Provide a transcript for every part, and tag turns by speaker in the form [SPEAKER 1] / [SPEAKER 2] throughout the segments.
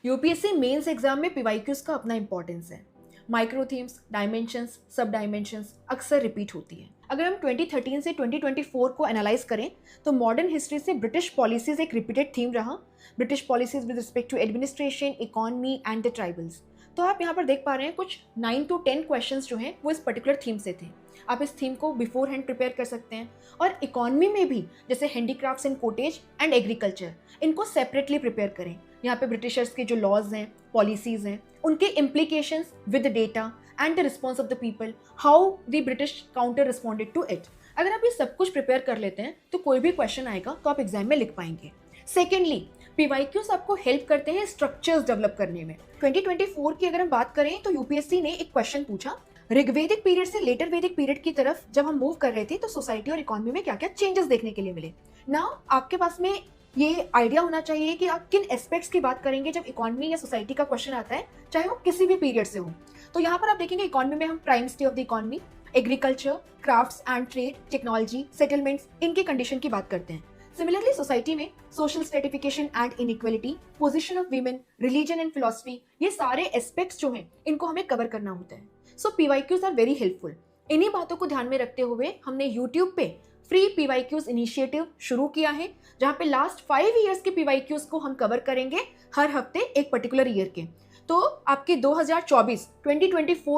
[SPEAKER 1] UPSC mains exam में PYQs का अपना इंपॉर्टेंस है। माइक्रो थीम्स, डायमेंशंस, सब डायमेंशंस अक्सर रिपीट होती है। अगर हम 2013 से 2024 को एनालाइज करें तो मॉडर्न हिस्ट्री से ब्रिटिश पॉलिसीज एक रिपीटेड थीम रहा। British policies with respect to administration, economy and the tribals. तो आप यहाँ पर देख पा रहे हैं कुछ 9 to 10 क्वेश्चंस जो हैं वो इस पर्टिकुलर थीम से थे। आप इस थीम को बिफोर हैंड प्रिपेयर कर सकते हैं। और इकोनॉमी में भी जैसे handicrafts and cottage and agriculture, इनको सेपरेटली प्रिपेयर करें। यहाँ पे ब्रिटिशर्स के जो लॉज हैं, पॉलिसीज हैं, उनके implications with data and the response of the people, how the British counter responded to it. अगर आप ये सब कुछ प्रिपेयर कर लेते हैं तो कोई भी क्वेश्चन आएगा तो आप एग्जाम में लिख पाएंगे। सेकेंडली, पीवाईक्यूज आपको हेल्प करते हैं स्ट्रक्चर्स डेवलप करने में। 2024 की अगर हम बात करें तो यूपीएससी ने एक क्वेश्चन पूछा, ऋग्वेदिक पीरियड से लेटर वैदिक पीरियड की तरफ जब हम मूव कर रहे थे तो सोसाइटी और इकोनॉमी में क्या क्या चेंजेस देखने के लिए मिले। नाउ आपके पास में ये आइडिया होना चाहिए कि आप किन एस्पेक्ट्स की बात करेंगे जब इकोनॉमी या सोसाइटी का क्वेश्चन आता है, चाहे वो किसी भी पीरियड से हो। तो यहाँ पर आप देखेंगे इकोनॉमी में हम prime stay of the economy, agriculture, crafts and trade, technology, settlements, इनकी कंडीशन की बात करते हैं। सिमिलरली सोसाइटी में social stratification and inequality, position of women, religion and philosophy, ये सारे एस्पेक्ट्स जो हैं इनको हमें कवर करना होता है। सो पीवाईक्यूज आर वेरी हेल्पफुल। इन्हीं बातों को ध्यान में रखते हुए हमने यूट्यूब पे फ्री पीवाईक्यूज इनिशिएटिव शुरू किया है, जहाँ पे लास्ट 5 ईयर्स के पीवाईक्यूज को हम कवर करेंगे हर हफ्ते एक पर्टिकुलर ईयर के। तो आपके 2024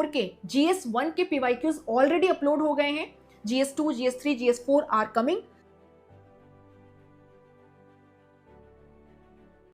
[SPEAKER 1] के GS1 के पीवाईक्यूज ऑलरेडी अपलोड हो गए हैं। GS2, GS3, GS4 are coming.